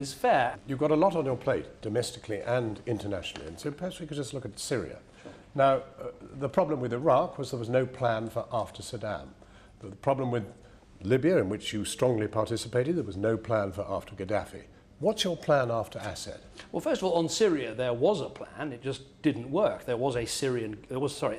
is fair. You've got a lot on your plate, domestically and internationally, and so perhaps we could just look at Syria. Sure. Now, the problem with Iraq was there was no plan for after Saddam. The problem with Libya, in which you strongly participated, there was no plan for after Gaddafi. What's your plan after Assad? Well, first of all, on Syria, there was a plan. It just didn't work. There was a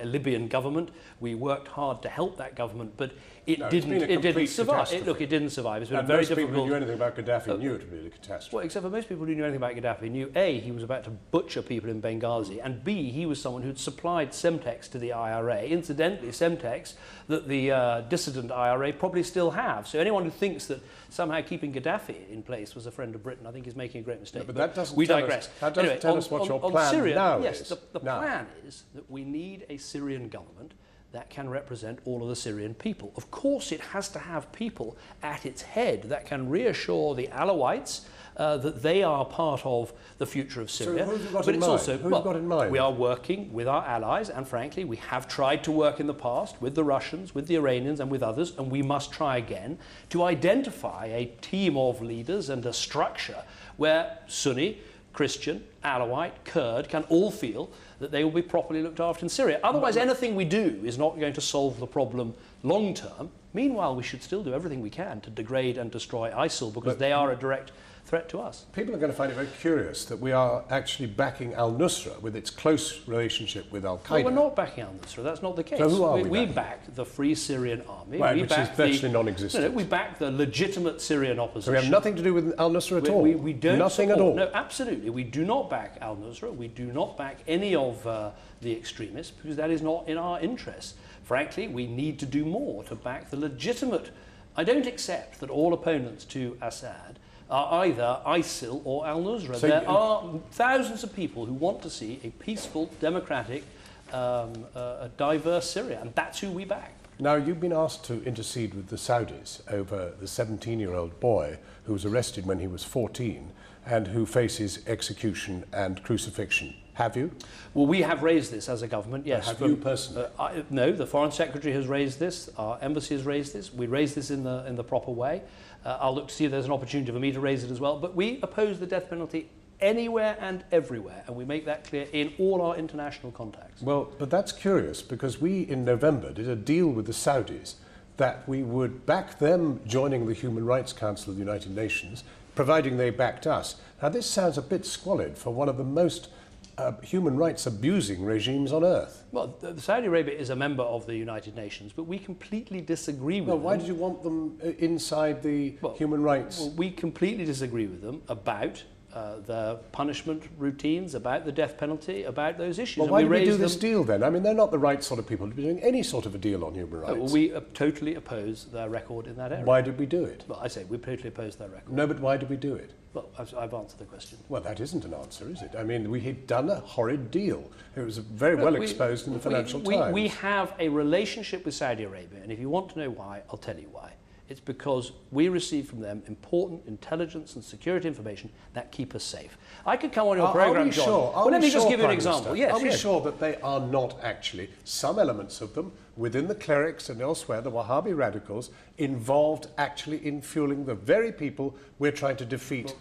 Libyan government. We worked hard to help that government, but it didn't survive. It didn't survive. It's been very difficult. Most people who knew anything about Gaddafi knew it would be a catastrophe. Well, except for most people who knew anything about Gaddafi knew A, he was about to butcher people in Benghazi, and B, he was someone who'd supplied Semtex to the IRA. Incidentally, Semtex that the dissident IRA probably still have. So anyone who thinks that somehow keeping Gaddafi in place was a friend of Britain, I think is making a great mistake. No, but that doesn't digress. That doesn't tell us what your plan Syria, now yes, is. The plan is that we need a Syrian government that can represent all of the Syrian people. Of course, it has to have people at its head that can reassure the Alawites that they are part of the future of Syria. So who have you got in mind? Who have you got in mind? We are working with our allies, and frankly, we have tried to work in the past with the Russians, with the Iranians, and with others, and we must try again to identify a team of leaders and a structure where Sunni, Christian, Alawite, Kurd can all feel that they will be properly looked after in Syria. Otherwise, anything we do is not going to solve the problem long term. Meanwhile, we should still do everything we can to degrade and destroy ISIL because they are a direct threat to us. People are going to find it very curious that we are actually backing al-Nusra with its close relationship with al-Qaeda. Well, we're not backing al-Nusra, that's not the case. So who are we We back the Free Syrian Army. Right, we which is virtually non-existent. No, we back the legitimate Syrian opposition. So we have nothing to do with al-Nusra at all? We don't nothing support, at all? No, absolutely. We do not back al-Nusra. We do not back any of the extremists because that is not in our interest. Frankly, we need to do more to back the legitimate. I don't accept that all opponents to Assad are either ISIL or al-Nusra. So there are thousands of people who want to see a peaceful, democratic, a diverse Syria, and that's who we back. Now, you've been asked to intercede with the Saudis over the 17-year-old boy who was arrested when he was 14 and who faces execution and crucifixion. Have you? Well, we have raised this as a government, yes. Have you personally? No, the Foreign Secretary has raised this, our embassy has raised this, we raised this in the proper way. I'll look to see if there's an opportunity for me to raise it as well, but we oppose the death penalty anywhere and everywhere, and we make that clear in all our international contacts. Well, but that's curious, because we, in November, did a deal with the Saudis that we would back them joining the Human Rights Council of the United Nations, providing they backed us. Now, this sounds a bit squalid for one of the most human rights abusing regimes on earth. Well, Saudi Arabia is a member of the United Nations, but we completely disagree with them. Well, why did you want them inside the human rights? Well, we completely disagree with them about the punishment routines, about the death penalty, about those issues. Well, why did we do this deal then? I mean, they're not the right sort of people to be doing any sort of a deal on human rights. Well, we totally oppose their record in that area. Why did we do it? Well, I say we totally oppose their record. No, but why did we do it? Well, I've answered the question. Well, that isn't an answer, is it? I mean, we had done a horrid deal. It was very well exposed in the Financial Times. We have a relationship with Saudi Arabia, and if you want to know why, I'll tell you why. It's because we receive from them important intelligence and security information that keep us safe. I could come on your program, John. Well, let me just give you an example. Yes, are we sure that they are not actually, some elements of them, within the clerics and elsewhere, the Wahhabi radicals, involved actually in fueling the very people we're trying to defeat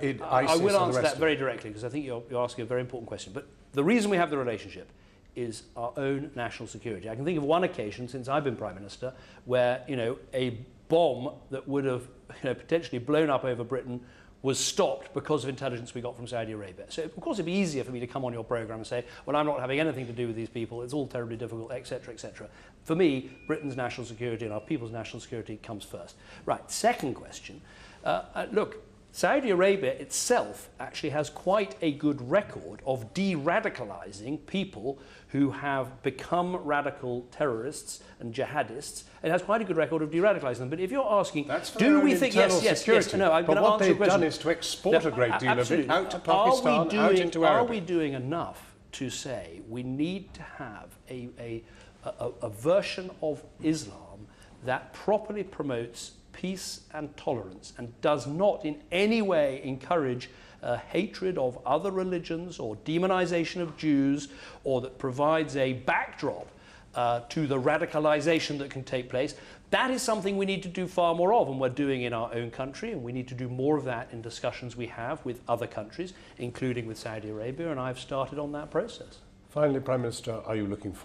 in ISIS? I will answer that very directly, because I think you're asking a very important question. But the reason we have the relationship is our own national security. I can think of one occasion since I've been Prime Minister where, a bomb that would have potentially blown up over Britain was stopped because of intelligence we got from Saudi Arabia. So, of course, it'd be easier for me to come on your programme and say, well, I'm not having anything to do with these people, it's all terribly difficult, etc., etc. For me, Britain's national security and our people's national security comes first. Right, second question. Look, Saudi Arabia itself actually has quite a good record of de-radicalizing people who have become radical terrorists and jihadists. It has quite a good record of de-radicalizing them. But if you're asking, do we think, yes, no, I'm going to answer your question. But what they've done is to export a great deal of it out to Pakistan, out into Arabic. Are we doing enough to say we need to have a version of Islam that properly promotes peace and tolerance and does not in any way encourage hatred of other religions or demonization of Jews, or that provides a backdrop to the radicalization that can take place. That is something we need to do far more of, and we're doing in our own country, and we need to do more of that in discussions we have with other countries, including with Saudi Arabia, and I've started on that process. Finally, Prime Minister, are you looking forward